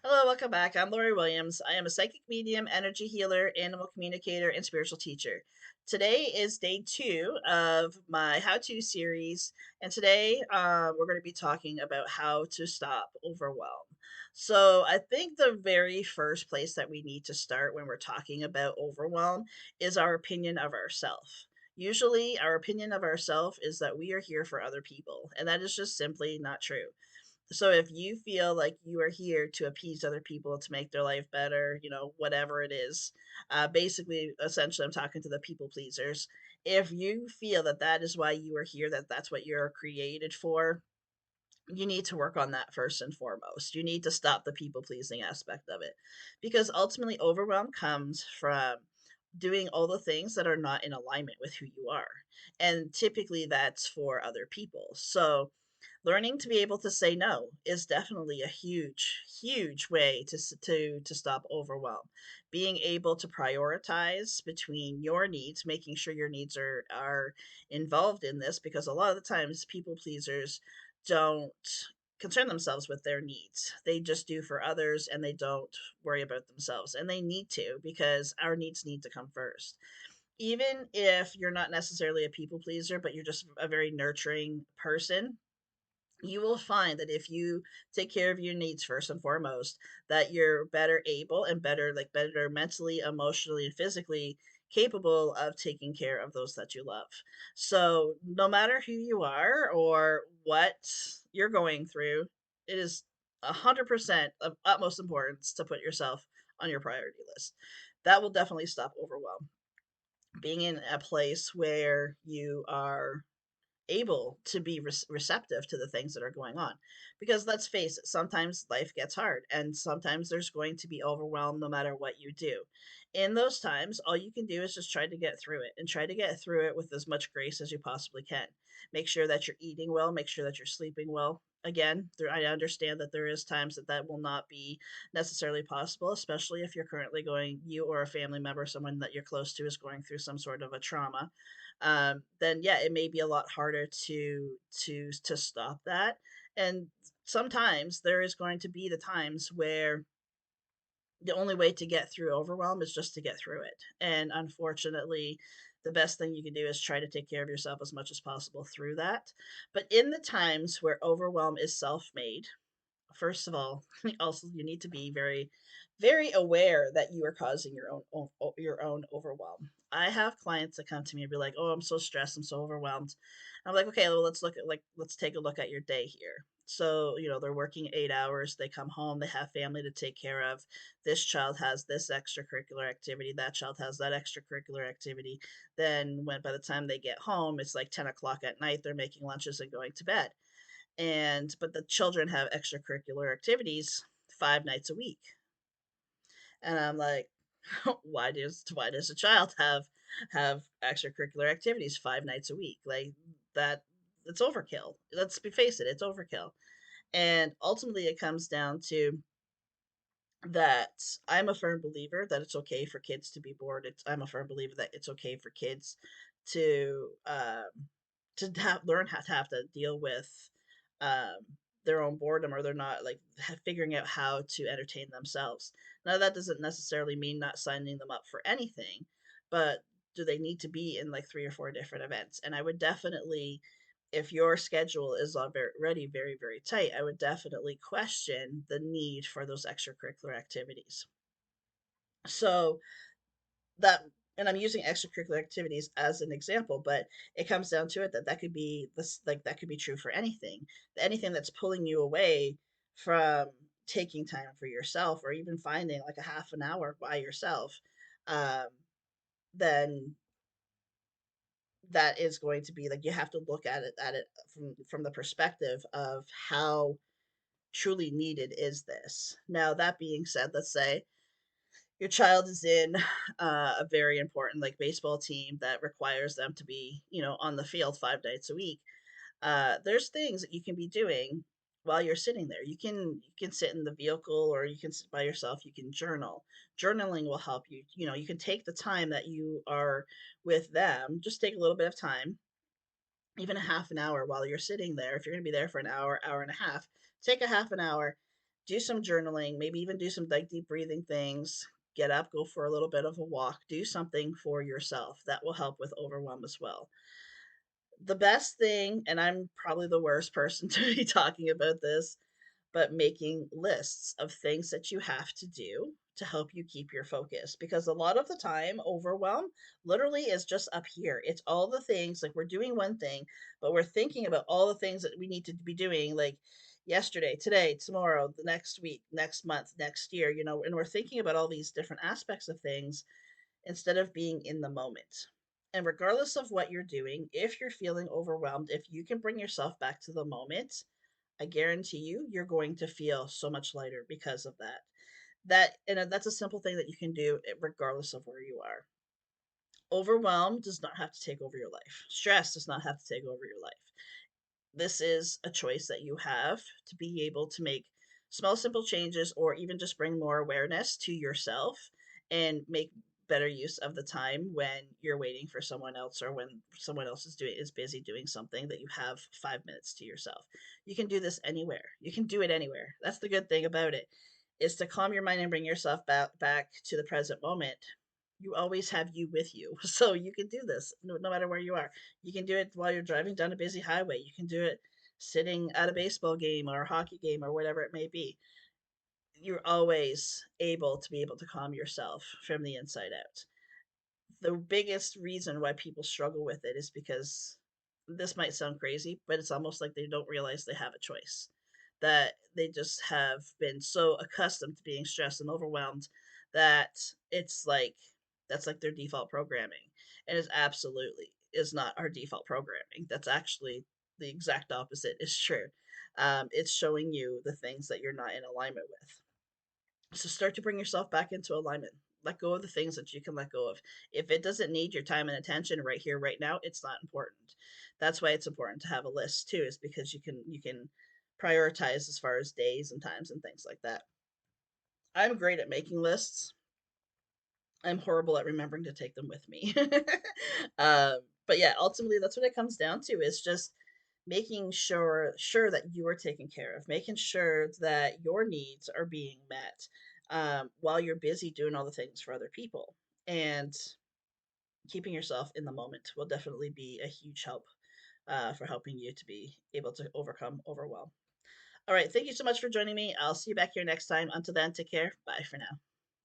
Hello, welcome back. I'm Lori Williams. I am a psychic medium, energy healer, animal communicator, and spiritual teacher. Today is day two of my how to series, and today we're going to be talking about how to stop overwhelm. So, I think the very first place that we need to start when we're talking about overwhelm is our opinion of ourselves. Usually, our opinion of ourselves is that we are here for other people, and that is just simply not true. So if you feel like you are here to appease other people to make their life better, whatever it is, basically, essentially, I'm talking to the people pleasers. If you feel that that is why you are here, that that's what you're created for, you need to work on that first and foremost. You need to stop the people pleasing aspect of it, because ultimately, overwhelm comes from doing all the things that are not in alignment with who you are, and typically that's for other people. So learning to be able to say no is definitely a huge way to stop overwhelm. Being able to prioritize between your needs, making sure your needs are involved in this, because a lot of the times people pleasers don't concern themselves with their needs. They just do for others and they don't worry about themselves, and they need to, because our needs need to come first. Even if you're not necessarily a people pleaser, but you're just a very nurturing person, you will find that if you take care of your needs first and foremost, that you're better able and better mentally, emotionally, and physically capable of taking care of those that you love. So no matter who you are or what you're going through, it is 100% of utmost importance to put yourself on your priority list. That will definitely stop overwhelm. Being in a place where you are able to be receptive to the things that are going on, because let's face it, sometimes life gets hard and sometimes there's going to be overwhelm no matter what you do. In those times, all you can do is just try to get through it, and try to get through it with as much grace as you possibly can. Make sure that you're eating well, make sure that you're sleeping well. Again, I understand that there is times that that will not be necessarily possible, especially if you're currently going, you or a family member, someone that you're close to, is going through some sort of a trauma. Then yeah, it may be a lot harder to stop that. And sometimes there is going to be the times where the only way to get through overwhelm is just to get through it. And unfortunately, the best thing you can do is try to take care of yourself as much as possible through that. But in the times where overwhelm is self-made, first of all, also you need to be very aware that you are causing your own overwhelm. I have clients that come to me and be like, "Oh, I'm so stressed, I'm so overwhelmed." I'm like, "Okay, well, let's take a look at your day here." So, they're working 8 hours, they come home, they have family to take care of. This child has this extracurricular activity, that child has that extracurricular activity. Then when by the time they get home, it's like 10 o'clock at night, they're making lunches and going to bed. And but the children have extracurricular activities 5 nights a week. And I'm like, why does a child have extracurricular activities 5 nights a week? Like that, it's overkill. Let's be face it, it's overkill. And ultimately it comes down to that I'm a firm believer that it's okay for kids to be bored. I'm a firm believer that it's okay for kids to learn how to have to deal with um, their own boredom, or they're not like figuring out how to entertain themselves. Now that doesn't necessarily mean not signing them up for anything, but do they need to be in like three or four different events? And I would definitely, if your schedule is already very tight, I would definitely question the need for those extracurricular activities. So that, and I'm using extracurricular activities as an example, but it comes down to it that that could be this, like that could be true for anything that's pulling you away from taking time for yourself, or even finding like a half an hour by yourself. um, then that is going to be like, you have to look at it from the perspective of how truly needed is this. Now that being said, let's say your child is in a very important like baseball team that requires them to be, on the field 5 nights a week. There's things that you can be doing while you're sitting there. You can sit in the vehicle, or you can sit by yourself. You can journal. Journaling will help you. You can take the time that you are with them. Just take a little bit of time, even a half an hour while you're sitting there. If you're going to be there for an hour, hour and a half, take a half an hour Do some journaling, maybe even do some like deep breathing things. Get up, go for a little bit of a walk, do something for yourself. That will help with overwhelm as well. The best thing, and I'm probably the worst person to be talking about this, but making lists of things that you have to do to help you keep your focus. Because a lot of the time, overwhelm literally is just up here. It's all the things like we're doing one thing, but we're thinking about all the things that we need to be doing, like yesterday, today, tomorrow, the next week, next month, next year, and we're thinking about all these different aspects of things instead of being in the moment. And regardless of what you're doing, if you're feeling overwhelmed, if you can bring yourself back to the moment, I guarantee you, you're going to feel so much lighter because of that. That's a simple thing that you can do regardless of where you are. Overwhelm does not have to take over your life. Stress does not have to take over your life. This is a choice that you have to be able to make small, simple changes or even just bring more awareness to yourself and make better use of the time when you're waiting for someone else or when someone else is busy doing something that you have 5 minutes to yourself. You can do this anywhere. You can do it anywhere. That's the good thing about it, is to calm your mind and bring yourself back to the present moment. You always have you with you. So you can do this no matter where you are. You can do it while you're driving down a busy highway. You can do it sitting at a baseball game or a hockey game or whatever it may be. You're always able to calm yourself from the inside out. The biggest reason why people struggle with it is because this might sound crazy, but it's almost like they don't realize they have a choice. That they just have been so accustomed to being stressed and overwhelmed that it's like that's like their default programming. And it absolutely is not our default programming. That's actually the exact opposite is true. It's showing you the things that you're not in alignment with. So start to bring yourself back into alignment. Let go of the things that you can let go of. If it doesn't need your time and attention right here, right now, it's not important. That's why it's important to have a list too, is because you can prioritize as far as days and times and things like that. I'm great at making lists. I'm horrible at remembering to take them with me. um, but yeah, ultimately, that's what it comes down to. Is just making sure that you are taken care of, making sure that your needs are being met while you're busy doing all the things for other people, and keeping yourself in the moment will definitely be a huge help for helping you to be able to overcome overwhelm. All right, thank you so much for joining me. I'll see you back here next time. Until then, take care. Bye for now.